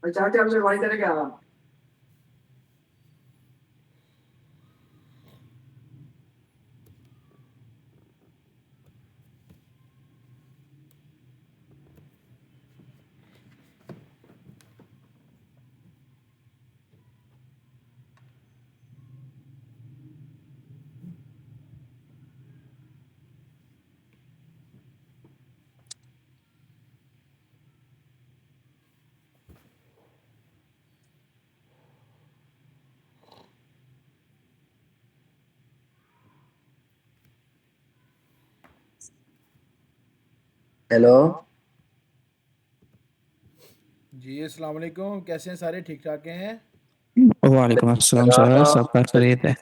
चाचा हमसे भाई करेगा। हेलो। जी अस्सलाम वालेकुम, कैसे हैं? सारे ठीक ठाक हैं? वालेकुम अस्सलाम सर, सबका खैरियत है?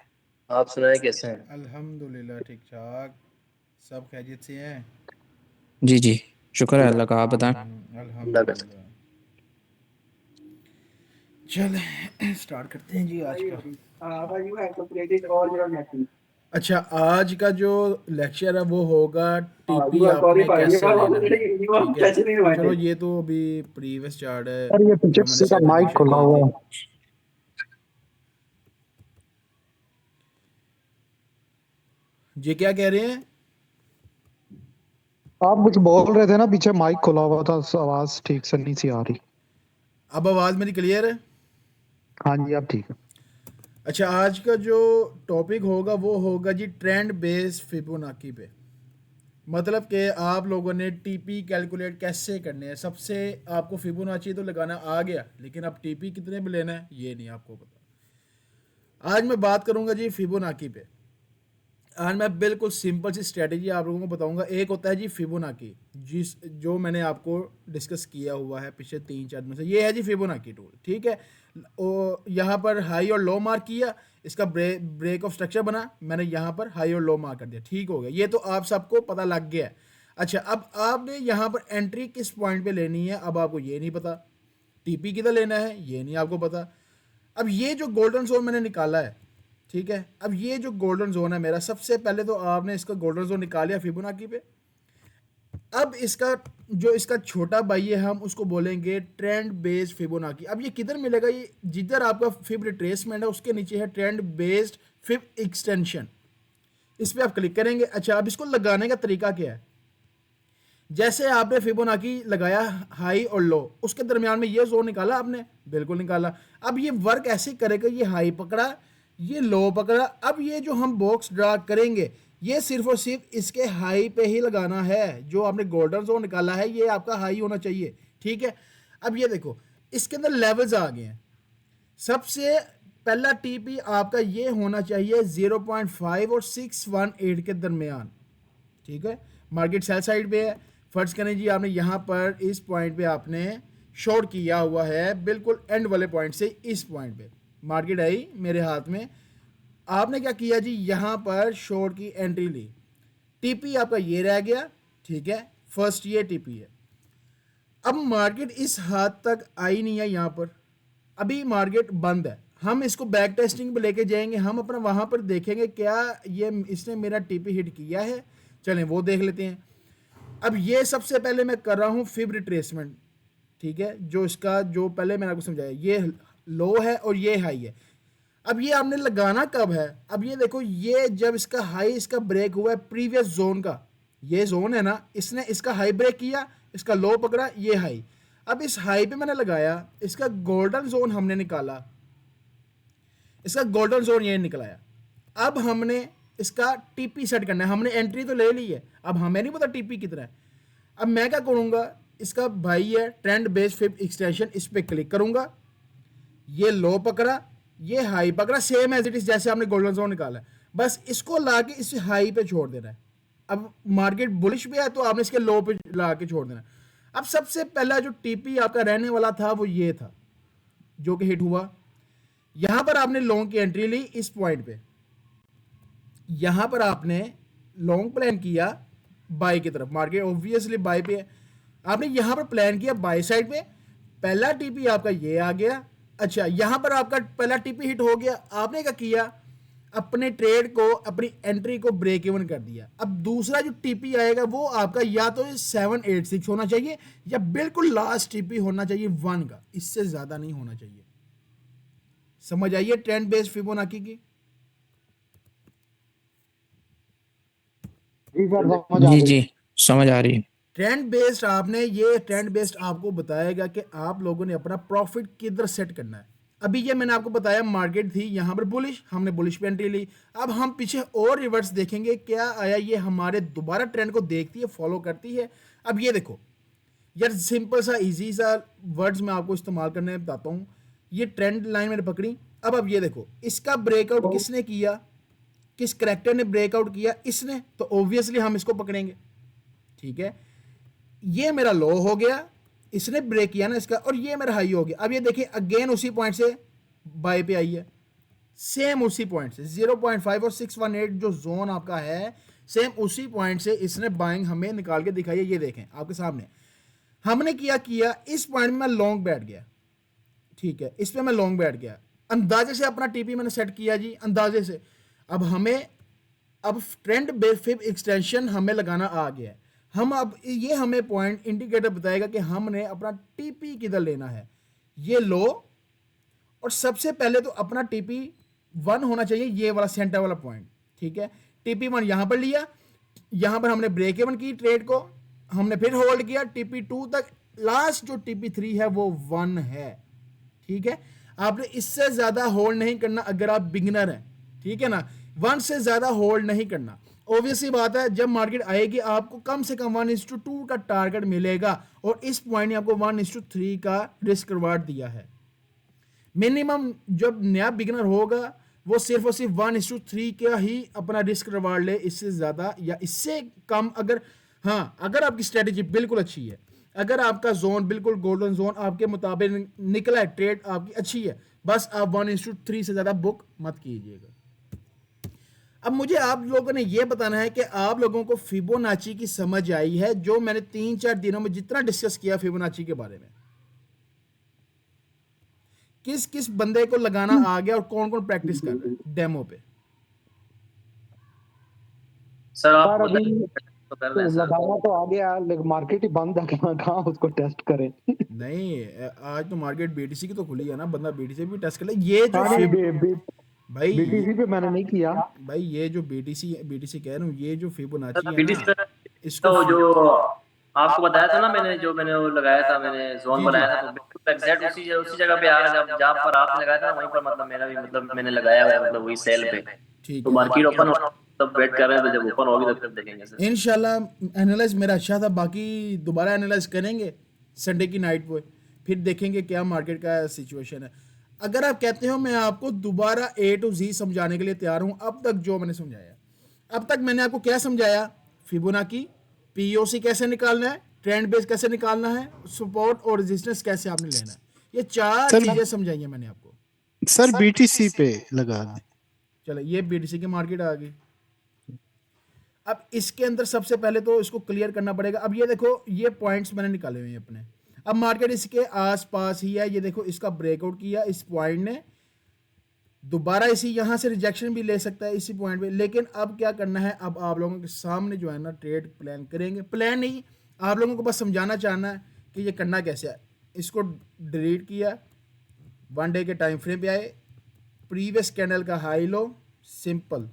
आप सुनाए कैसे हैं? अल्हम्दुलिल्लाह ठीक ठाक, सब खैरियत से हैं। जी जी, शुक्र है अल्लाह का। आप बताएं। अल्लाह का। अल्हम्दुलिल्लाह। चलें स्टार्ट करते हैं जी आज का। अच्छा, आज का जो लेक्चर है वो होगा टीपी आपने कैसे लेना है, ठीक है? चलो ये तो अभी प्रीवियस चार्ट है सर ये पीछे जो मैंने किसी का माइक प्रेजेंटेशन खुला दी हुआ थी। है। जी क्या कह रहे हैं? आप कुछ बोल रहे थे ना, पीछे माइक खुला हुआ था, आवाज ठीक से नहीं सी आ रही। अब आवाज़ मेरी क्लियर है? हाँ जी, अब ठीक है। अच्छा, आज का जो टॉपिक होगा वो होगा जी ट्रेंड बेस्ड फिबोनाची पे। मतलब कि आप लोगों ने टीपी कैलकुलेट कैसे करने हैं। सबसे आपको फिबोनाची तो लगाना आ गया, लेकिन अब टीपी कितने में लेना है ये नहीं आपको पता। आज मैं बात करूंगा जी फिबोनाची पे। आज मैं बिल्कुल सिंपल सी स्ट्रेटजी आप लोगों को बताऊंगा। एक होता है जी फिबोनाची, जिस जो मैंने आपको डिस्कस किया हुआ है पिछले 3-4 दिन से। ये है जी फिबोनाची टूल, ठीक है। यहाँ पर हाई और लो मार्क किया, इसका ब्रेक ऑफ स्ट्रक्चर बना, मैंने यहाँ पर हाई और लो मार्क कर दिया, ठीक हो गया। ये तो आप सबको पता लग गया है। अच्छा, अब आपने यहाँ पर एंट्री किस पॉइंट पे लेनी है, अब आपको ये नहीं पता। टीपी किधर लेना है ये नहीं आपको पता। अब ये जो गोल्डन जोन मैंने निकाला है, ठीक है, अब ये जो गोल्डन जोन है मेरा, सबसे पहले तो आपने इसका गोल्डन जोन निकाल लिया फिबोनाची पे। अब इसका जो इसका छोटा भाई है हम उसको बोलेंगे ट्रेंड बेस्ड फिबोनाची। अब ये किधर मिलेगा? ये जिधर आपका फिब रिट्रेसमेंट है उसके नीचे है ट्रेंड बेस्ड फिब एक्सटेंशन, इस पर आप क्लिक करेंगे। अच्छा, अब इसको लगाने का तरीका क्या है? जैसे आपने फिबोनाची लगाया हाई और लो, उसके दरमियान में ये जोन निकाला आपने, बिल्कुल निकाला। अब ये वर्क ऐसे करेगा, ये हाई पकड़ा, ये लो पकड़ा। अब ये जो हम बॉक्स ड्रा करेंगे ये सिर्फ और सिर्फ इसके हाई पे ही लगाना है। जो आपने गोल्डन जोन निकाला है ये आपका हाई होना चाहिए, ठीक है। अब ये देखो इसके अंदर लेवल्स आ गए हैं। सबसे पहला टीपी आपका ये होना चाहिए 0.5 और 618 के दरमियान, ठीक है। मार्केट सेल साइड पे है। फर्ज करें जी आपने यहाँ पर इस पॉइंट पे आपने शॉर्ट किया हुआ है, बिल्कुल एंड वाले पॉइंट से इस पॉइंट पे मार्केट आई मेरे हाथ में। आपने क्या किया जी, यहाँ पर शॉर्ट की एंट्री ली, टीपी आपका ये रह गया, ठीक है। फर्स्ट ये टीपी है। अब मार्केट इस हाथ तक आई नहीं है, यहाँ पर अभी मार्केट बंद है। हम इसको बैक टेस्टिंग पे लेके जाएंगे, हम अपना वहाँ पर देखेंगे क्या ये इसने मेरा टीपी हिट किया है। चलें वो देख लेते हैं। अब ये सबसे पहले मैं कर रहा हूँ फिब रिट्रेसमेंट, ठीक है। जो इसका जो पहले मैंने आपको समझाया, ये लो है और ये हाई है। अब ये आपने लगाना कब है? अब ये देखो, ये जब इसका हाई इसका ब्रेक हुआ है प्रीवियस जोन का, ये जोन है ना, इसने इसका हाई ब्रेक किया, इसका लो पकड़ा, ये हाई। अब इस हाई पे मैंने लगाया, इसका गोल्डन जोन हमने निकाला, इसका गोल्डन जोन ये निकलाया। अब हमने इसका टीपी सेट करना है। हमने एंट्री तो ले ली है, अब हमें नहीं पता टीपी कितना है। अब मैं क्या करूंगा, इसका भाई है ट्रेंड बेस्ड फिब एक्सटेंशन, इस पर क्लिक करूंगा, ये लो पकड़ा, ये हाई पकड़ा, सेम एज इट इज जैसे आपने गोल्डन जोन निकाला है। बस इसको ला के इस हाई पे छोड़ देना है। अब मार्केट बुलिश पे है तो आपने इसके लो पे ला के छोड़ देना है। अब सबसे पहला जो टीपी आपका रहने वाला था वो ये था, जो कि हिट हुआ। यहां पर आपने लॉन्ग की एंट्री ली इस पॉइंट पे, यहां पर आपने लॉन्ग प्लान किया बाय की तरफ, मार्केट ऑब्वियसली बाय पे है। आपने यहां पर प्लान किया बाय साइड पे, पहला टीपी आपका ये आ गया। अच्छा, यहां पर आपका पहला टीपी हिट हो गया, आपने क्या किया, अपने ट्रेड को, अपनी एंट्री को ब्रेक इवन कर दिया। अब दूसरा जो टीपी आएगा वो आपका या तो 786 होना चाहिए या बिल्कुल लास्ट टीपी होना चाहिए 1 का, इससे ज्यादा नहीं होना चाहिए। समझ आइए ट्रेंड बेस्ड फिबोनाची की? जी सर समझ आ जी गई। जी समझ आ रही है। ट्रेंड बेस्ड आपको बताएगा कि आप लोगों ने अपना प्रॉफिट किधर सेट करना है। अभी ये मैंने आपको बताया मार्केट थी यहाँ पर बुलिश, हमने बुलिश पे एंट्री ली। अब हम पीछे और रिवर्स देखेंगे क्या आया, ये हमारे दोबारा ट्रेंड को देखती है, फॉलो करती है। अब ये देखो यार, सिंपल सा इजी सा वर्ड्स मैं आपको इस्तेमाल करने बताता हूँ। ये ट्रेंड लाइन मैंने पकड़ी। अब ये देखो इसका ब्रेकआउट किसने किया, किस करेक्टर ने ब्रेकआउट किया, इसने, तो ऑब्वियसली हम इसको पकड़ेंगे। ठीक है, ये मेरा लो हो गया, इसने ब्रेक किया ना इसका, और ये मेरा हाई हो गया। अब ये देखिए अगेन उसी पॉइंट से बाय पे आई है, सेम उसी पॉइंट से 0.5 और 618 जो जोन आपका है, सेम उसी पॉइंट से इसने बाइंग हमें निकाल के दिखाई है। ये देखें आपके सामने, हमने किया इस पॉइंट में मैं लॉन्ग बैठ गया। ठीक है, इस पे मैं लॉन्ग बैठ गया, अंदाजे से अपना टीपी मैंने सेट किया जी, अंदाजे से। अब ट्रेंड बेसिस एक्सटेंशन हमें लगाना आ गया है। हम अब ये हमें पॉइंट इंडिकेटर बताएगा कि हमने अपना टीपी किधर लेना है। ये लो, और सबसे पहले तो अपना टीपी 1 होना चाहिए, ये वाला सेंटर वाला पॉइंट। ठीक है, टीपी 1 यहां पर लिया, यहां पर हमने ब्रेक इवन की ट्रेड को, हमने फिर होल्ड किया टीपी 2 तक, लास्ट जो टीपी 3 है वो 1 है। ठीक है, आपने इससे ज्यादा होल्ड नहीं करना अगर आप बिगिनर हैं। ठीक है ना, 1 से ज्यादा होल्ड नहीं करना। ऑब्वियसली बात है, जब मार्केट आएगी आपको कम से कम 1:2 का टारगेट मिलेगा, और इस पॉइंट ने आपको 1:3 का रिस्क रिवार्ड दिया है। मिनिमम जब नया बिगिनर होगा वो सिर्फ और सिर्फ 1:3 का ही अपना रिस्क रिवार्ड ले, इससे ज्यादा या इससे कम अगर, हाँ अगर आपकी स्ट्रेटेजी बिल्कुल अच्छी है, अगर आपका जोन बिल्कुल गोल्डन जोन आपके मुताबिक निकला है, ट्रेड आपकी अच्छी है, बस आप 1:3 से ज्यादा बुक मत कीजिएगा। अब मुझे आप लोगों ने यह बताना है कि आप लोगों को फिबोनाची की समझ आई है, जो मैंने 3-4 दिनों में जितना डिस्कस किया फिबोनाची के बारे में, किस किस बंदे को लगाना आ गया और कौन कौन प्रैक्टिस कर रहा है डेमो पे। सर आप सर अभी तो कर रहे हैं सर। लगाना तो आ गया, लेकिन मार्केट ही बंद है, कहाँ उसको टेस्ट करें। नहीं, आज तो मार्केट बीटीसी की तो खुली है ना, बंदा बीटीसी भी टेस्ट कर ले। ये जो हाँ, भाई बीटीसी पे मैंने नहीं किया। भाई ये जो बीटीसी कह रहा हूँ, ये जो फिबोनाची है बीटीसी ना, इसको तो जो आपको बताया था ना मैंने, जो मैंने वो लगाया था, मैंने जोन जी, बनाया था, तो बिल्कुल एग्जैक्ट उसी जगह पे आ रहा है जहाँ पर आपने लगाया था ना, वहीं पर मतलब मेरा भी मतलब मैंने लगाया हुआ है, मतलब वही सेल पे। ठीक तो है, मार्केट ओपन तब वेट कर रहे हैं, तो जब ओपन होगी तो फिर देखेंगे सर। इंशाल्लाह एनालाइज मेरा अच्छा था, बाकी दोबारा एनालाइज करेंगे संडे की नाइट पे, फिर देखेंगे क्या मार्केट का सिचुएशन है। अगर आप कहते हो मैं आपको दोबारा A to Z समझाने के लिए तैयार हूं। अब तक जो मैंने समझाया, अब तक मैंने आपको क्या समझाया, फिबोनाची, पीओसी कैसे निकालना है, ट्रेंड बेस कैसे निकालना है, सपोर्ट और रेजिस्टेंस कैसे आपने लेना है, ये 4 चीजें समझाई हैं मैंने आपको। सर बीटीसी पे लगा दें। चलो ये बीटीसी की मार्केट आ गई। अब इसके अंदर सबसे पहले तो इसको क्लियर करना पड़ेगा। अब ये देखो ये पॉइंट्स मैंने निकाले हुए हैं अपने। अब मार्केट इसके आसपास ही है, ये देखो इसका ब्रेकआउट किया इस पॉइंट ने, दोबारा इसी यहां से रिजेक्शन भी ले सकता है इसी पॉइंट पे। लेकिन अब क्या करना है, अब आप लोगों के सामने जो है ना ट्रेड प्लान करेंगे, प्लान नहीं, आप लोगों को बस समझाना चाहना है कि ये करना कैसे है। इसको डिलीट किया, 1 डे के टाइम फ्रेम पे आए, प्रीवियस कैंडल का high low, simple,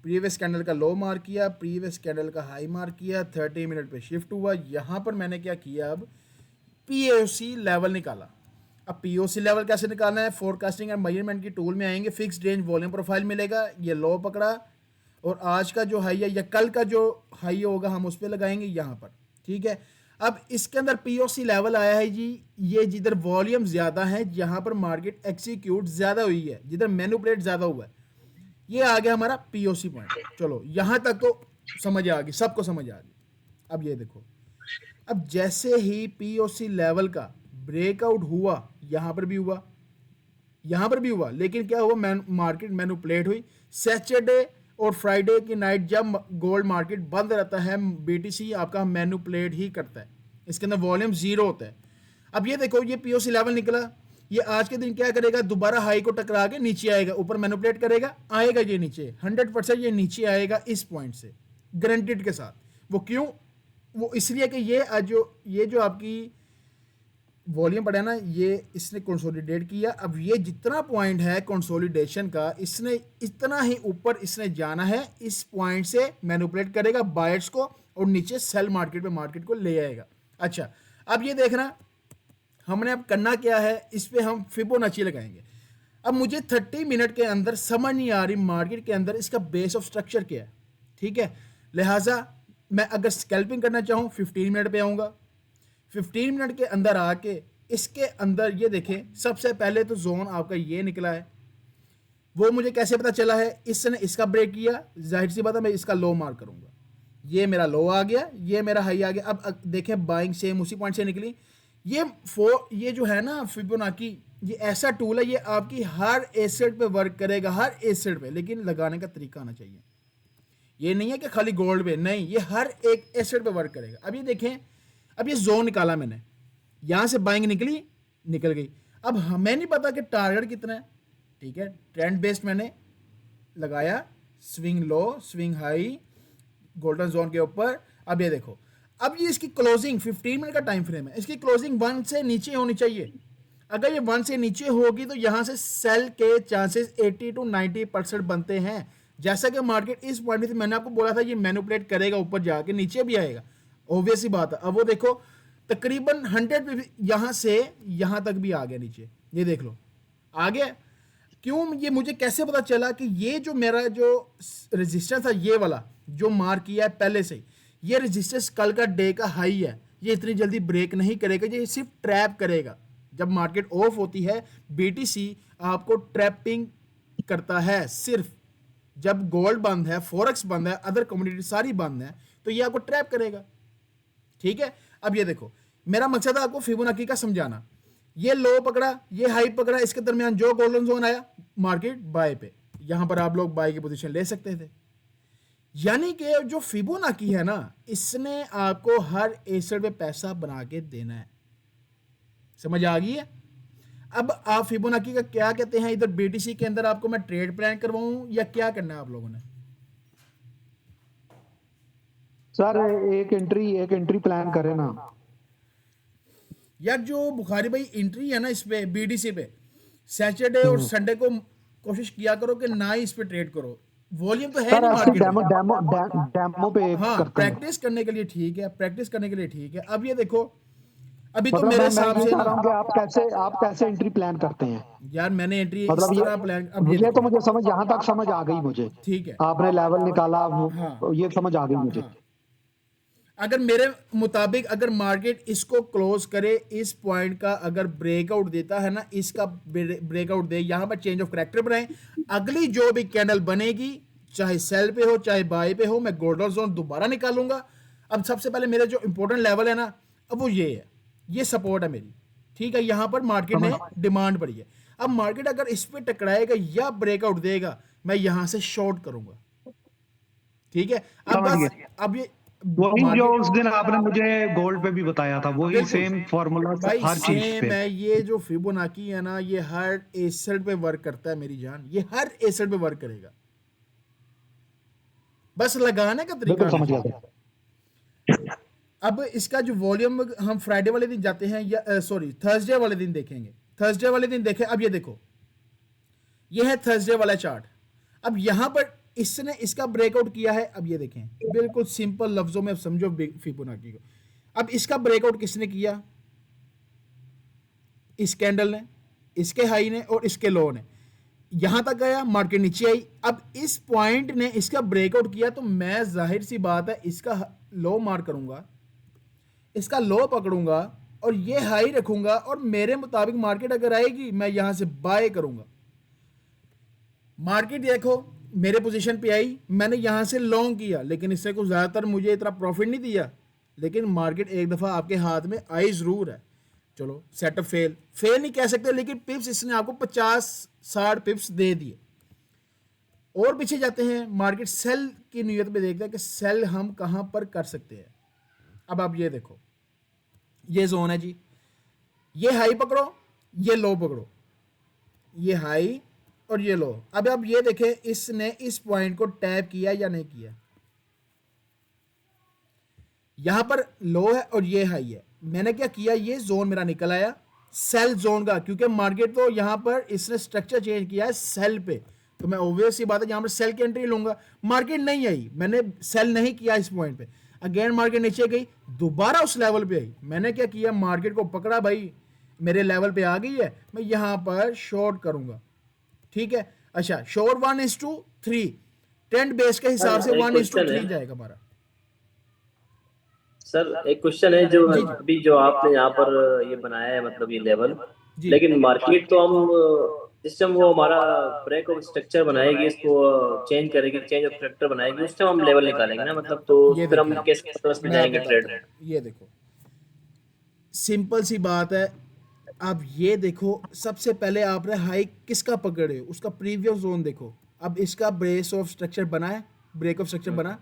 previous candle का लो मार्क किया, प्रीवियस कैंडल का हाई मार्क किया, 30 मिनट पे शिफ्ट हुआ। यहाँ पर मैंने क्या किया, अब पीओसी लेवल निकाला। अब पीओसी लेवल कैसे निकालना है, फोरकास्टिंग एंड मेजरमेंट की टूल में आएंगे, फिक्स्ड रेंज वॉल्यूम प्रोफाइल मिलेगा, ये लो पकड़ा, और आज का जो हाई है या कल का जो हाई होगा हम उस पर लगाएंगे यहाँ पर। ठीक है, अब इसके अंदर पीओसी लेवल आया है जी, ये जिधर वॉल्यूम ज़्यादा है, जहाँ पर मार्केट एक्सिक्यूट ज़्यादा हुई है, जिधर मैनिपुलेट ज़्यादा हुआ है, ये आ गया हमारा पीओसी पॉइंट। चलो यहाँ तक तो समझ आ गई, सबको समझ आ गई। अब ये देखो, अब जैसे ही पीओसी लेवल का ब्रेकआउट हुआ, यहाँ पर भी हुआ, यहाँ पर भी हुआ, लेकिन क्या हुआ, मार्केट मैनिपुलेट हुई। सैटरडे और फ्राइडे की नाइट जब गोल्ड मार्केट बंद रहता है, बीटीसी आपका मैनिपुलेट ही करता है, इसके अंदर वॉल्यूम 0 होता है। अब ये देखो ये पीओसी लेवल निकला, ये आज के दिन क्या करेगा, दोबारा हाई को टकरा के नीचे आएगा, ऊपर मैनिपुलेट करेगा, आएगा ये नीचे 100% ये नीचे आएगा इस पॉइंट से गारंटीड के साथ। वो क्यों, वो इसलिए कि ये जो आपकी वॉल्यूम पड़ा है ना, ये इसने कंसोलिडेट किया। अब ये जितना पॉइंट है कंसोलिडेशन का, इसने इतना ही ऊपर इसने जाना है, इस पॉइंट से मैनिपुलेट करेगा बायर्स को और नीचे सेल मार्केट को ले आएगा। अच्छा, अब ये देखना हमने अब करना क्या है, इस पे हम फिबोनाची लगाएंगे। अब मुझे 30 मिनट के अंदर समझ नहीं आ रही मार्केट के अंदर इसका बेस ऑफ स्ट्रक्चर क्या है, ठीक है। लिहाजा मैं अगर स्कैल्पिंग करना चाहूँ 15 मिनट पे आऊँगा। 15 मिनट के अंदर आके इसके अंदर ये देखें, सबसे पहले तो जोन आपका ये निकला है। वो मुझे कैसे पता चला है, इसने इसका ब्रेक किया, जाहिर सी बात है मैं इसका लो मार्क करूंगा। ये मेरा लो आ गया, ये मेरा हाई आ गया। अब देखें बाइंग सेम उसी पॉइंट से निकली। ये जो है ना फिबोनाची, ये ऐसा टूल है, ये आपकी हर एसेट पे वर्क करेगा, हर एसेट पे, लेकिन लगाने का तरीका आना चाहिए। ये नहीं है कि खाली गोल्ड पे, नहीं, ये हर एक एसेट पे वर्क करेगा। अब ये देखें, अब ये जोन निकाला मैंने, यहां से बाइंग निकल गई। अब हमें नहीं पता कि टारगेट कितना है, ठीक है। ट्रेंड बेस्ड मैंने लगाया, swing low swing high golden zone के ऊपर। अब ये देखो, अब ये इसकी क्लोजिंग 15 मिनट का टाइम फ्रेम है, इसकी क्लोजिंग 1 से नीचे होनी चाहिए। अगर ये 1 से नीचे होगी तो यहां से सेल के चांसेस 80 to 90% बनते हैं। जैसा कि मार्केट इस पॉइंट से मैंने आपको बोला था ये मैनिपुलेट करेगा, ऊपर जाके नीचे भी आएगा, ऑब्वियस ही बात है। अब वो देखो तकरीबन 100 पे यहां से यहां तक भी आ गया नीचे, ये देख लो आ गया। क्यों, ये मुझे कैसे पता चला कि ये जो मेरा जो रेजिस्टेंस था, ये वाला जो मार्क किया है पहले से, ये रेजिस्टेंस कल का डे का हाई है, ये इतनी जल्दी ब्रेक नहीं करेगा, ये सिर्फ ट्रैप करेगा। जब मार्केट ऑफ होती है बीटीसी आपको ट्रैपिंग करता है, सिर्फ जब गोल्ड बंद है, फॉरेक्स बंद है, अदर कम्युनिटी सारी बंद है, तो ये आपको ट्रैप करेगा, ठीक है। अब ये देखो, मेरा मकसद है आपको फिबोनाची का समझाना। ये लो पकड़ा, ये हाई पकड़ा, इसके दरमियान जो गोल्डन जोन आया मार्केट बाय पे, यहां पर आप लोग बाय की पोजीशन ले सकते थे। यानी कि जो फिबोनाची है ना, इसने आपको हर एसेट पे पैसा बना के देना है। समझ आ गई है। अब आप फिबोनाची का क्या कहते हैं, इधर बीटीसी के अंदर आपको मैं ट्रेड प्लान करवाऊं या क्या करना है आप लोगों ने? सर एक एंट्री प्लान करें ना यार। जो बुखारी भाई एंट्री है ना इस पे बीडीसी पे, सैटरडे और संडे को कोशिश किया करो कि ना ही इस पे ट्रेड करो, वॉल्यूम तो है सर, नहीं ऐसे मार्केट में। डेमो पे हाँ, करते हैं। प्रैक्टिस करने के लिए ठीक है, प्रैक्टिस करने के लिए ठीक है। अब ये देखो, अभी तो मतलब मेरे मैं हिसाब ये से चाह रहा हूँ कि आप कैसे एंट्री प्लान करते हैं। यार मैंने एंट्री मतलब इस तरह प्लान, अब ये ये तो देखो, मुझे समझ यहाँ तक समझ आ गई मुझे, ठीक है। आपने लेवल निकाला, हाँ। ये समझ आ गई मुझे। हाँ। अगर मेरे मुताबिक अगर मार्केट इसको क्लोज करे, इस पॉइंट का अगर ब्रेकआउट देता है ना, इसका ब्रेकआउट दे, यहां पर चेंज ऑफ करैक्टर बनाए, अगली जो भी कैंडल बनेगी, चाहे सेल पे हो चाहे बाय पे हो, मैं गोल्डन जोन दोबारा निकालूंगा। अब सबसे पहले मेरा जो इंपॉर्टेंट लेवल है ना, अब वो ये है, ये सपोर्ट है मेरी, ठीक है। यहां पर मार्केट ने डिमांड बढ़ी है। अब मार्केट अगर इस पे टकराएगा या ब्रेकआउट देगा, मैं यहां से शॉर्ट करूंगा, ठीक है। अब बस अब ये वही जो उस दिन आपने मुझे गोल्ड पे भी बताया था, वही बिल्कुल। सेम फॉर्मूला भाई हर चीज सेम पे है। ये जो फिबोनाची है ना, ये हर एसेट पे वर्क करता है मेरी जान, ये हर एसेट पे वर्क करेगा, बस लगाने का तरीका बिल्कुल समझ आना गया। चाहिए। अब इसका जो वॉल्यूम हम फ्राइडे वाले दिन जाते हैं या सॉरी थर्सडे वाले दिन देखेंगे। थर्सडे वाले दिन देखें, अब ये देखो, ये है थर्सडे वाला चार्ट। अब यहां पर इसने इसका ब्रेकआउट किया है, अब ये देखें, बिल्कुल सिंपल लफ्जों में अब समझो फिबोनाची को। अब इसका ब्रेकआउट किसने किया? इस कैंडल ने, इसके हाई ने और इसके लो ने। यहां तक गया, मार्केट नीचे आई। अब इस पॉइंट ने इसका ब्रेकआउट किया, तो मैं जाहिर सी बात है इसका लो मार्क करूंगा, इसका लो पकड़ूंगा और ये हाई रखूंगा, और मेरे मुताबिक मार्केट अगर आएगी मैं यहां से बाय करूंगा। मार्केट देखो मेरे पोजीशन पे आई, मैंने यहां से लॉन्ग किया, लेकिन इससे कुछ ज्यादातर मुझे इतना प्रॉफिट नहीं दिया, लेकिन मार्केट एक दफा आपके हाथ में आई जरूर है। चलो सेटअप फेल नहीं कह सकते, लेकिन पिप्स इसने आपको 50-60 पिप्स दे दिए। और पीछे जाते हैं, मार्केट सेल की नीयत में देखते हैं कि सेल हम कहां पर कर सकते हैं। अब आप ये देखो, ये जोन है जी, ये हाई पकड़ो, ये लो पकड़ो, ये हाई और ये लो। अब आप ये देखें इसने इस पॉइंट को टैप किया या नहीं किया, यहां पर लो है और ये हाई है। मैंने क्या किया, ये जोन मेरा निकल आया सेल जोन का, क्योंकि मार्केट तो यहां पर इसने स्ट्रक्चर चेंज किया है सेल पे, तो मैं ऑब्वियस सी बात है यहां पर सेल की एंट्री लूंगा। मार्केट नहीं आई, मैंने सेल नहीं किया इस पॉइंट पे, अगेन मार्केट नीचे गई, दोबारा उस लेवल पे आई, मैंने क्या किया, मार्केट को पकड़ा, भाई मेरे लेवल पे आ गई है, मैं यहां पर शॉर्ट करूंगा। ठीक है, अच्छा शॉर्ट 1:3 ट्रेंड बेस के हिसाब से 1:3 जाएगा हमारा। सर एक क्वेश्चन है, जो अभी जो आपने यहाँ पर ये बनाया है मतलब ये लेवल, लेकिन मार्केट तो हम सिस्टम वो हमारा ब्रेक ऑफ स्ट्रक्चर बनाएगी, इसको चेंज करेगी, चेंज ऑफ फैक्टर बनाएगी, उस टाइम हम लेवल निकालेंगे ना, मतलब तो फिर हम कैसे मतलब में जाएंगे ट्रेड। ये देखो सिंपल सी बात है, अब ये देखो सबसे पहले आपने हाई किसका पकड़े, उसका प्रीवियस जोन देखो। अब इसका ब्रेस ऑफ स्ट्रक्चर बना है, ब्रेक ऑफ स्ट्रक्चर बना,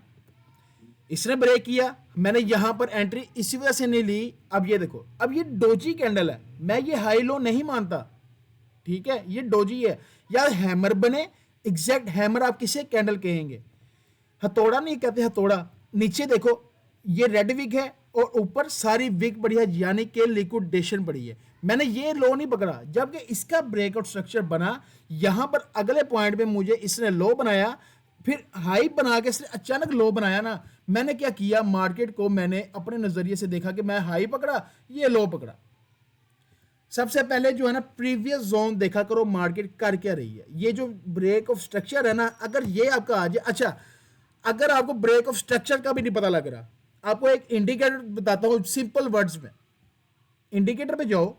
इसने ब्रेक किया, मैंने यहां पर एंट्री इसी वजह से नहीं ली। अब ये देखो, अब ये डोजी कैंडल है, मैं ये हाई लो नहीं मानता, ठीक है, ये डोजी है या हैमर बने, एग्जैक्ट हैमर आप किसे कैंडल कहेंगे, हथौड़ा नहीं कहते, हथौड़ा। नीचे देखो ये रेड विक है और ऊपर सारी विक पड़ी है, यानी कि लिक्विडेशन पड़ी है। मैंने ये लो नहीं पकड़ा, जबकि इसका ब्रेकआउट स्ट्रक्चर बना, यहां पर अगले पॉइंट पे मुझे इसने लो बनाया, फिर हाई बना के इसने अचानक लो बनाया ना, मैंने क्या किया, मार्केट को मैंने अपने नजरिए से देखा कि मैं हाई पकड़ा, ये लो पकड़ा। सबसे पहले जो है ना प्रीवियस जोन देखा करो मार्केट कर क्या रही है। ये जो ब्रेक ऑफ स्ट्रक्चर है ना, अगर ये आपका आ जाए, अच्छा अगर आपको ब्रेक ऑफ स्ट्रक्चर का भी नहीं पता लग रहा, आपको एक इंडिकेटर बताता हूं सिंपल वर्ड्स में। इंडिकेटर पे जाओ,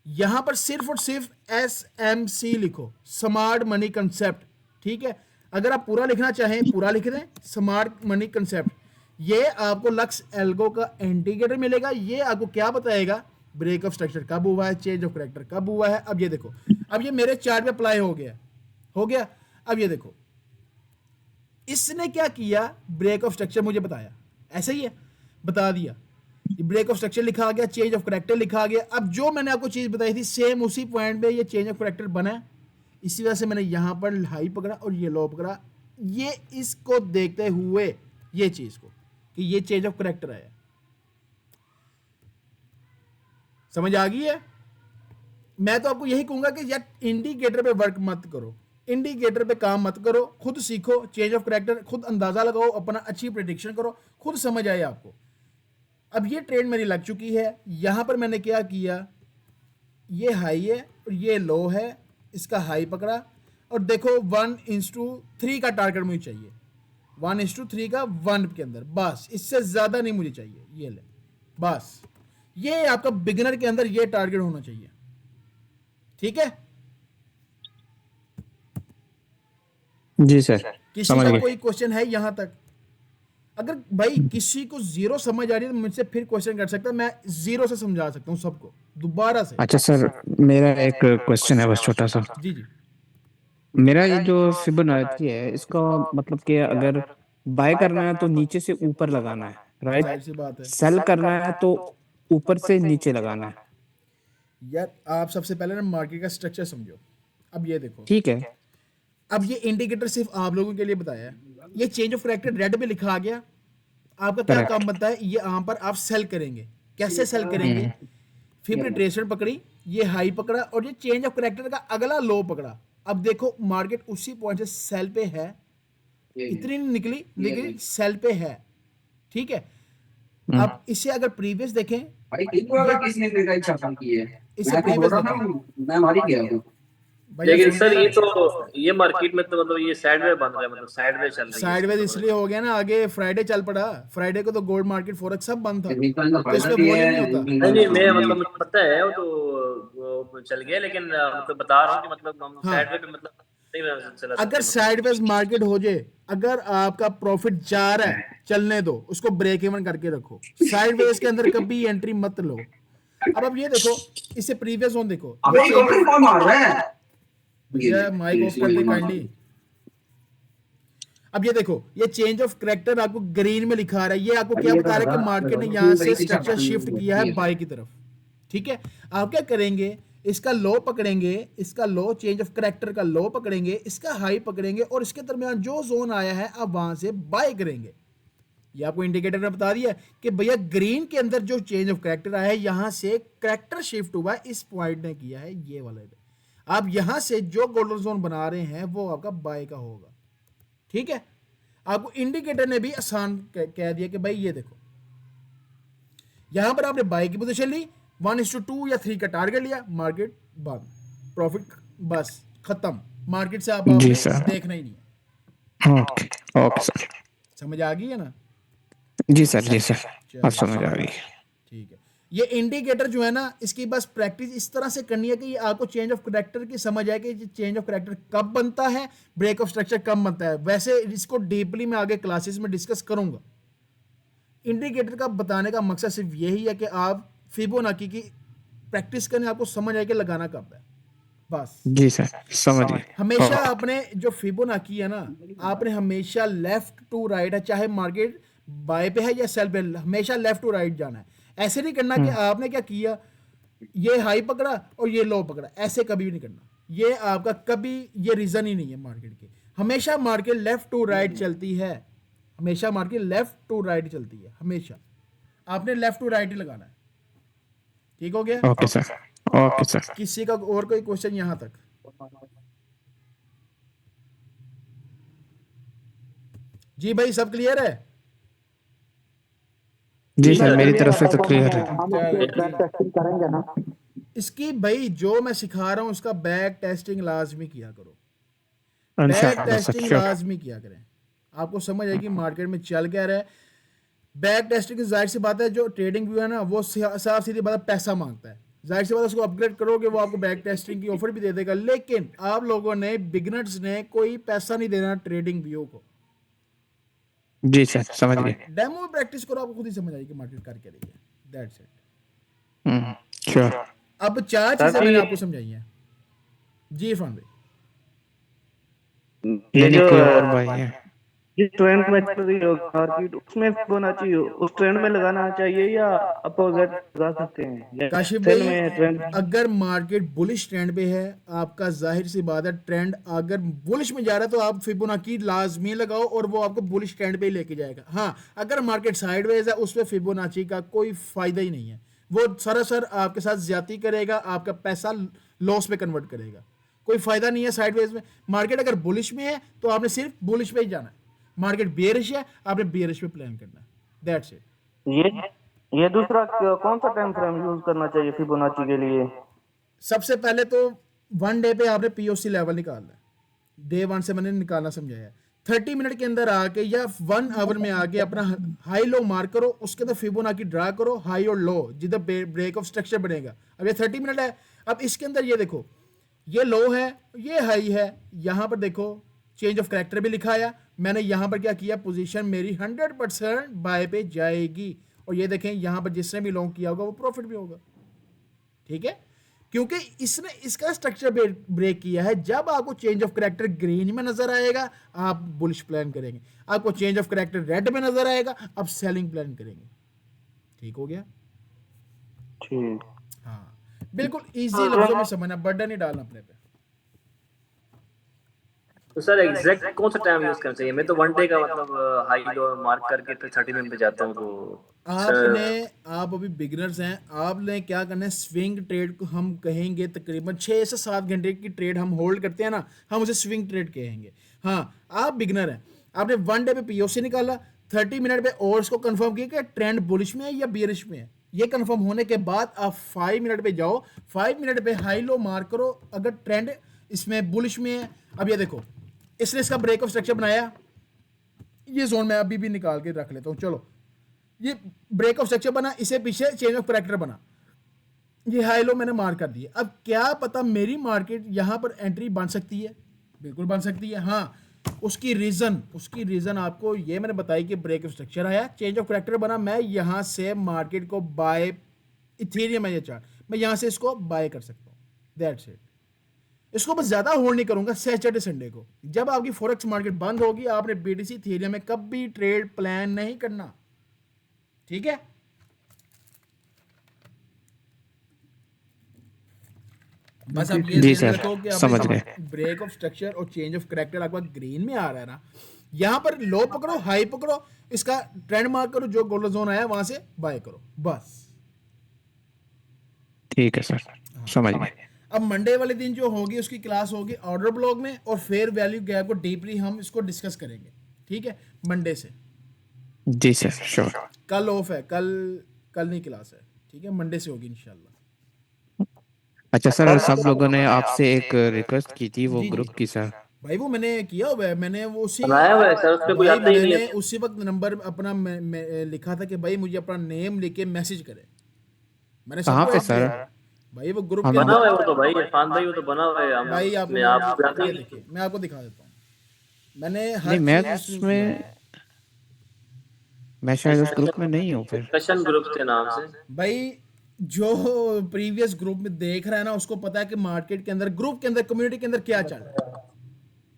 यहां पर सिर्फ और सिर्फ SMC लिखो, स्मार्ट मनी कंसेप्ट, ठीक है। अगर आप पूरा लिखना चाहें पूरा लिख दें, स्मार्ट मनी कंसेप्ट। ये आपको लक्स एल्गो का इंडिकेटर मिलेगा, ये आपको क्या बताएगा, ब्रेक ऑफ स्ट्रक्चर कब हुआ है, चेंज ऑफ करैक्टर कब हुआ है। अब ये देखो, अब ये मेरे चार्ट पे अप्लाई हो गया। अब ये देखो इसने क्या किया, ब्रेक ऑफ स्ट्रक्चर मुझे बताया, ऐसा ही है, बता दिया, ब्रेक ऑफ स्ट्रक्चर लिखा आ गया, चेंज ऑफ करैक्टर लिखा आ गया। अब जो मैंने आपको चीज बताई थी सेम उसी पॉइंट पे ये चेंज ऑफ करैक्टर बना है, इसी वजह से मैंने यहां पर हाई पकड़ा और ये लो पकड़ा। ये इसको देखते हुए ये चीज को कि ये चेंज ऑफ करैक्टर आया, समझ आ गई है। मैं तो आपको यही कहूंगा कि यार इंडिकेटर पे वर्क मत करो, इंडिकेटर पे काम मत करो, खुद सीखो, चेंज ऑफ करैक्टर खुद अंदाजा लगाओ, अपना अच्छी प्रेडिक्शन करो, खुद समझ आए आपको। अब ये ट्रेड मेरी लग चुकी है, यहां पर मैंने क्या किया, ये हाई है और ये लो है, इसका हाई पकड़ा और देखो 1:3 का टारगेट मुझे चाहिए, 1:3 का 1 के अंदर, बस इससे ज्यादा नहीं मुझे चाहिए। ये ले, बस ये आपका बिगिनर के अंदर ये टारगेट होना चाहिए, ठीक है जी सर, किसी समझ का गए। कोई क्वेश्चन है यहां तक? अगर भाई किसी को जीरो समझ आ रही है तो मुझसे फिर क्वेश्चन कर सकता है, मैं जीरो से समझा सकता हूं सबको दोबारा से। अच्छा सर, मेरा एक क्वेश्चन है बस छोटा सा। जी जी, मेरा ये जो फिबोनाची है, इसका मतलब कि अगर बाय करना है तो नीचे से ऊपर लगाना है, जाहिर राइट? सी बात है सेल करना है तो ऊपर से नीचे लगाना है, यार। आप सबसे पहले ना मार्केट का स्ट्रक्चर समझो। अब ये देखो, ठीक है? अब ये इंडिकेटर सिर्फ आप लोगों के लिए बताया है, ये चेंज ऑफ करैक्टर रेड पे लिखा आ गया, आपका क्या Correct. काम बनता है, ये यहाँ पर आप सेल करेंगे। कैसे सेल करेंगे, फिर ट्रेसर पकड़ी, ये हाई पकड़ा और ये चेंज ऑफ करैक्टर का अगला लो पकड़ा। अब देखो मार्केट उसी पॉइंट से सेल पे है, इतनी नहीं निकली लेकिन सेल पे है, ठीक है। अब इसे अगर प्रीवियस देखें, भाई किसने तेरा इच्छा काम की है, इसे मैं तो बोल प्रीवियस रहा था, मैं मारी गया हूँ। लेकिन सर ये तो ये मार्केट में तो मतलब ये साइडवे बन रहा है, मतलब साइडवे चल रही है। साइडवेज इसलिए हो गया ना, आगे फ्राइडे चल पड़ा, फ्राइडे को तो गोल्ड मार्केट फॉरेक्स सब बंद था, निकल का तो इसमें फायदा भी वॉल्यूम है, नहीं होता। नहीं मैं मतलब मुझे पता है वो तो वो चल गया, लेकिन मतलब बता रहा हूँ कि मतलब हम हाँ। साइडवे पे मतलब नहीं चला सकते। अगर साइडवेज मार्केट हो जाए, अगर आपका प्रॉफिट जा रहा है चलने दो, उसको ब्रेक इवन करके रखो, साइडवेज के अंदर कभी एंट्री मत लो। अब ये देखो, इससे प्रीवियस जोन देखो, अबे ये कौन मार रहा है, ये माइक ऑफ कर दे काइंडली। अब ये देखो, ये चेंज ऑफ करैक्टर आपको ग्रीन में लिखा रहा है, ये आपको क्या बता रहा है कि मार्केट ने यहाँ से स्ट्रक्चर शिफ्ट किया है बाय की तरफ, ठीक है। आप क्या करेंगे, इसका लो पकड़ेंगे, इसका लो चेंज ऑफ करेक्टर का लो पकड़ेंगे, इसका हाई पकड़ेंगे और इसके दरमियान जो जोन आया है आप वहां से बाय करेंगे। ये आपको इंडिकेटर ने बता दिया कि भैया ग्रीन के अंदर जो चेंज ऑफ करेक्टर आया है यहां से करेक्टर शिफ्ट हुआ है, इस पॉइंट ने किया है ये वाला। आप यहां से जो गोल्डन जोन बना रहे हैं वो आपका बाय का होगा। ठीक है, आपको इंडिकेटर ने भी आसान कह दिया कि भाई ये देखो यहां पर आपने बाय की पोजीशन ली, 1:2 या 3 का टारगेट लिया, मार्केट बंद, प्रॉफिट बस खत्म, मार्केट से जी आपने सर। देखना ही नहीं है। Okay okay sir. समझ आ गई है ना? जी सर जी सर, अब चलिए समझ आ गई। ठीक है। ये इंडिकेटर जो है ना इसकी बस प्रैक्टिस इस तरह से करनी है कि आपको चेंज ऑफ करेक्टर की समझ आए कि चेंज ऑफ करेक्टर कब बनता है, ब्रेक ऑफ स्ट्रक्चर कब बनता है। वैसे इसको डीपली मैं आगे क्लासेस में डिस्कस करूंगा। इंडिकेटर का बताने का मकसद सिर्फ यही है कि आप फिबोनाची की प्रैक्टिस करने, आपको समझ आए कि लगाना कब है, बस। जी सर समझ गए। हमेशा आपने जो फिबोनाची है ना, आपने हमेशा लेफ्ट टू राइट है, चाहे मार्केट बाय पे है या सेल पे, हमेशा लेफ्ट टू राइट जाना है। ऐसे नहीं करना कि आपने क्या किया, ये हाई पकड़ा और ये लो पकड़ा, ऐसे कभी भी नहीं करना। ये आपका कभी ये रीजन ही नहीं है मार्केट की। हमेशा मार्केट लेफ्ट टू राइट चलती है, हमेशा मार्केट लेफ्ट टू राइट चलती है, हमेशा आपने लेफ्ट टू राइट ही लगाना है। ठीक हो गया? Okay sir okay sir. किसी का और कोई क्वेश्चन यहां तक? जी भाई सब क्लियर है? जी सर मेरी तरफ से तो क्लियर है। हम उसकी बैक टेस्टिंग करेंगे ना। इसकी भाई जो मैं सिखा रहा हूं उसका बैक टेस्टिंग लाजमी किया करो, बैक इंशाल्लाह सर टेस्टिंग श्योर। लाजमी किया करें, आपको समझ आएगी मार्केट में चल क्या रहा है। बैक टेस्टिंग जाहिर सी बात है, जो ट्रेडिंग व्यू है ना वो साफ सीधी बात है पैसा मांगता है। जाहिर सी बात है उसको अपग्रेड करोगे वो आपको बैक टेस्टिंग की ऑफर भी दे देगा, लेकिन आप लोगों ने बिगनर्स ने कोई पैसा नहीं देना ट्रेडिंग व्यू को। जी सर समझ गए। डेमो में प्रैक्टिस करो, आपको खुद ही समझ आएगी मार्केट कर क्या रही है। That's it. श्योर। अब 4 चीजें मैंने आपको समझाई हैं। जी इरफान भाई। ये नहीं जो कोई और भाई है। ये ट्रेंड में चल रही है मार्केट, उसमें होना चाहिए, उस ट्रेंड में लगाना चाहिए या अपोजिट लगा सकते हैं? या काशिफ सेल भाई में है ट्रेंड? अगर मार्केट बुलिश ट्रेंड पे है, आपका जाहिर सी बात है ट्रेंड अगर बुलिश में जा रहा है तो आप फिबोनाची लाजमी लगाओ और वो आपको बुलिश ट्रेंड पे ही लेके जाएगा। हाँ अगर मार्केट साइडवेज है उस पर फिबोनाची का कोई फायदा ही नहीं है, वो सरासर आपके साथ ज्यादती करेगा, आपका पैसा लॉस में कन्वर्ट करेगा, कोई फायदा नहीं है साइडवेज में। मार्केट अगर बुलिश में है तो आपने सिर्फ बुलिश पे ही जाना है, मार्केट बेयरिश है आपने बेयरिश पे प्लान करना है। That's it. ये दूसरा कौन सा टाइम फ्रेम यूज करना चाहिए फिबोनाची के लिए? सबसे पहले तो 1 डे पे आपने पीओसी लेवल निकालना है, डे 1 से मैंने निकालना समझाया। 30 मिनट के अंदर आके या 1 आवर में आके अपना हाई लो मार्क करो, उसके अंदर फिबोनाची ड्रा करो, हाई और लो जिधर ब्रेक ऑफ स्ट्रक्चर बनेगा। अब ये 30 मिनट है, अब इसके अंदर ये देखो ये लो है ये हाई है, यहां पर देखो चेंज ऑफ करेक्टर भी लिखा है, मैंने यहां पर क्या किया, पोजीशन मेरी 100% बाय पे जाएगी और ये देखें यहां पर जिसने भी लॉन्ग किया होगा वो प्रॉफिट भी होगा। ठीक है, क्योंकि इसने इसका स्ट्रक्चर ब्रेक किया है। जब आपको चेंज ऑफ करेक्टर ग्रीन में नजर आएगा आप बुलिश प्लान करेंगे, आपको चेंज ऑफ करेक्टर रेड में नजर आएगा आप सेलिंग प्लान करेंगे। ठीक हो गया? ठीक। हाँ बिल्कुल इजी लफ्जों में समझना, बर्डन नहीं डालना अपने पे। तो सर एग्जैक्ट कौन सा टाइम यूज करना चाहिए? मैं तो 1 डे का मतलब हाई लो मार्क करके फिर 30 मिनट पे जाता हूँ। तो आपने आप अभी बिगिनर्स हैं, आपने क्या करना है, स्विंग ट्रेड को हम कहेंगे तकरीबन 6 से 7 घंटे की ट्रेड हम होल्ड करते हैं ना, हम उसे स्विंग ट्रेड कहेंगे। हाँ आप बिगिनर हैं, आपने 1 डे पे पीओसी निकाला, 30 मिनट पे और इसको कंफर्म किया कि ट्रेंड बुलिश में है या बियरिश में है। ये कंफर्म होने के बाद आप 5 मिनट पे जाओ, 5 मिनट पे हाई लो मार्क करो, अगर ट्रेंड इसमें बुलिश में है। अब ये देखो इसने इसका ब्रेक ऑफ स्ट्रक्चर बनाया, ये जोन मैं अभी भी निकाल के रख लेता हूं। चलो ये ब्रेक ऑफ स्ट्रक्चर बना, इसे पीछे चेंज ऑफ करेक्टर बना, ये हाई लो मैंने मार्क कर दिया। अब क्या पता मेरी मार्केट यहां पर एंट्री बन सकती है, बिल्कुल बन सकती है। हाँ उसकी रीजन आपको ये मैंने बताई कि ब्रेक ऑफ स्ट्रक्चर आया, चेंज ऑफ करेक्टर बना, मैं यहां से मार्केट को बाय इथेरियम है ये चार्ट, मैं यहां से इसको बाय कर सकता हूं। That's it. इसको बस ज्यादा होल्ड नहीं करूंगा सैटरडे संडे को। जब आपकी फॉरेक्स मार्केट बंद होगी आपने बीटीसी इथेरियम में कभी ट्रेड प्लान नहीं करना। ठीक है? बस आप ये जी ध्यान सर, रखो कि समझ आपने गए। ब्रेक ऑफ स्ट्रक्चर और चेंज ऑफ करेक्टर आपका ग्रीन में आ रहा है ना, यहाँ पर लो पकड़ो, हाई पकड़ो, इसका ट्रेंड मार्क करो, जो गोल्डन जोन आया वहां से बाय करो, बस। ठीक है सर, समझ गए। अब मंडे वाले दिन जो होगी उसकी क्लास होगी ऑर्डर ब्लॉक में, और फेयर वैल्यू गैप को डीपली हम इसको डिस्कस करेंगे, ठीक है, मंडे से। जी सर, श्योर। कल ऑफ है, कल नहीं क्लास है, ठीक है, मंडे से होगी इंशाल्लाह। अच्छा सर, सब लोगों ने आपसे एक रिक्वेस्ट की थी वो जी, जी। ग्रुप की सर। भाई वो मैंने किया हुआ है, मैंने वो उसी बनाया हुआ है सर, उसमें कोई भाई आता ही नहीं मैंने है। उसी वक्त नंबर अपना लिखा था कि भाई मुझे अपना नेम लिख के मैसेज करे, मैंने कहाँ सबको पे ऐड किया सर? है। भाई वो ग्रुप हम के बना अंदर हुआ है वो तो भाई, इरफान भाई वो तो बना हुआ है हम भाई आप उसमें, लोग आप जाते ये ही देखिए, मैं आपको दिखा देता हूँ, मैंने हर नहीं, मैं चीज उसमें किया है। मैं शायद उस ग्रुप में नहीं हूँ फिर। डिस्कशन ग्रुप के नाम से। भाई जो प्रीवियस ग्रुप में देख रहा है ना उसको पता है कि मार्केट के अंदर, ग्रुप के अंदर, कम्युनिटी के अंदर क्या चल रहा है।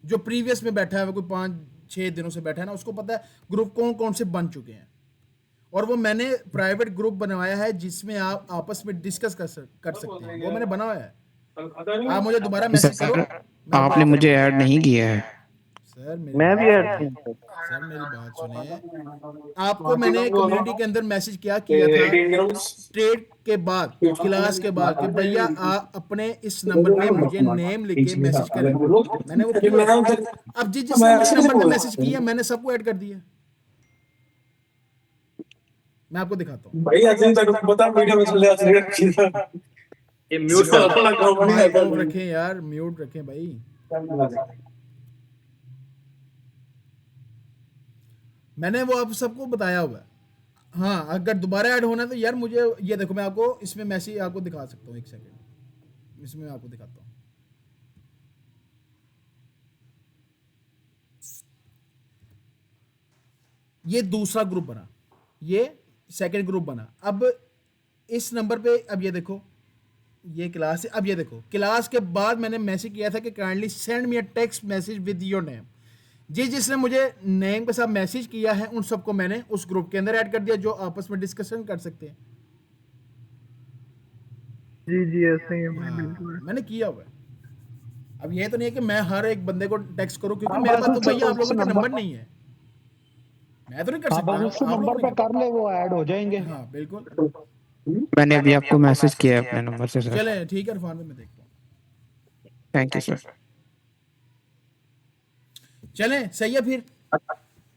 जो प्रीवियस में बैठा है, कोई 5-6 दिनों से बैठा है ना, उसको पता है ग्रुप कौन कौन से बन चुके हैं। और वो मैंने प्राइवेट ग्रुप बनवाया है जिसमें आप आपस में डिस्कस कर सकते हैं, वो मैंने बनाया है। आप मुझे दोबारा मैसेज करो, सर, मैं आपको आपने मुझे ऐड नहीं किया है। सर मैं भी ऐड मेरी किया सर। सर मेरी बात सुनिए, आपको मैंने कम्युनिटी के अंदर मैसेज क्या किया था ट्रेड के बाद, क्लास के बाद, कि भैया आप अपने इस नंबर पे मुझे नेम लिख के मैसेज करें, मैंने वो किया। अब जिसने मुझे नंबर पे मैसेज किया मैंने सबको ऐड कर दिया। मैं आपको दिखाता हूँ, भाई अजय तक पता वीडियो में चले आते हैं। ये म्यूट कर दो। माइक ऑफ रखें यार, म्यूट रखें भाई। मैंने वो आप सबको बताया हुआ है। हाँ, अगर दोबारा ऐड होना है तो यार मुझे ये देखो, मैं आपको इसमें मैसेज आपको दिखा सकता हूँ, एक सेकंड इसमें मैं आपको दिखाता हूँ। ये दूसरा ग्रुप बना, ये सेकंड ग्रुप बना। अब इस नंबर पे, अब ये देखो, ये क्लास है। अब ये देखो, क्लास के बाद मैंने मैसेज किया था कि kindly send me a text message with your name. जिसने मुझे नेम के साथ मैसेज किया है उन सबको मैंने उस ग्रुप के अंदर ऐड कर दिया, जो आपस में डिस्कशन कर सकते हैं। जी जी ऐसे ही है भाई, हाँ, बिल्कुल। मैंने किया हुआ है। अब ये तो नहीं है कि मैं हर एक बंदे को टेक्स्ट करूं, क्योंकि मेरे पास तो भैया आप लोगों का नंबर नहीं है, मैं तो नहीं कर हाँ सकता। बस उस आप नंबर लोग पे कर ले, वो ऐड हो जाएंगे। हाँ बिल्कुल। मैंने अभी आपको मैसेज किया है अपने नंबर से सर। चले ठीक है, इरफान भाई मैं देखता हूँ। Thank you sir. चलें, सही है फिर।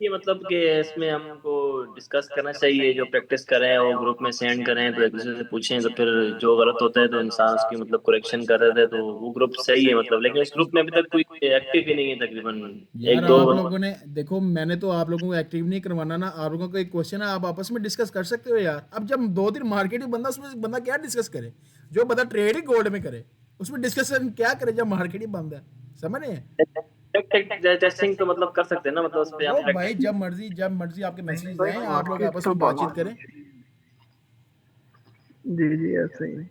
ये मतलब कि इसमें हमको डिस्कस करना चाहिए, जो प्रैक्टिस करें वो ग्रुप में सेंड करें, तो एक दूसरे से पूछें, तो फिर जो गलत होता है तो इंसान उसकी मतलब करेक्शन कर रहे थे, तो वो ग्रुप सही है मतलब। लेकिन इस ग्रुप में अभी तक कोई एक्टिव ही नहीं है तकरीबन, यार एक दो आप लोगों ने देखो, मैंने तो आप लोगों को एक्टिव नहीं करवाना ना, आप लोगों का एक क्वेश्चन है, आप आपस में डिस्कस कर सकते हो यार। अब जब 2 दिन मार्केट में बंदा, उसमें बंदा क्या डिस्कस करे, जो बंदा ट्रेड ही गोल्ड में करे उसमें डिस्कशन क्या करे जब मार्केट ही बंद है, समझ रहे हैं। टेस्टिंग तो मतलब कर सकते हैं ना, मतलब उस पे वो हम भाई जब मर्जी आपके मैसेज आए, आप लोग आपस में बातचीत करें। जी जी ऐसे ही।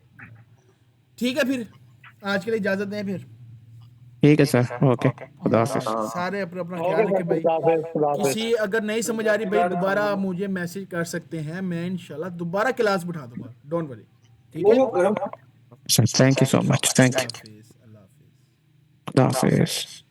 ठीक है, फिर आज के लिए इजाजत दें फिर। ठीक है सर, ओके, खुदा हाफिज। सारे अपना अपना ख्याल रखें भाई। किसी अगर नहीं समझ आ रही भाई, दोबारा आप मुझे मैसेज कर सकते हैं, मैं इंशाल्लाह दोबारा क्लास बिठा दूंगा, डोंट वरी, ठीक है। Sir thank you so much, thank you. अल्लाह हाफिज। खुदा हाफिज।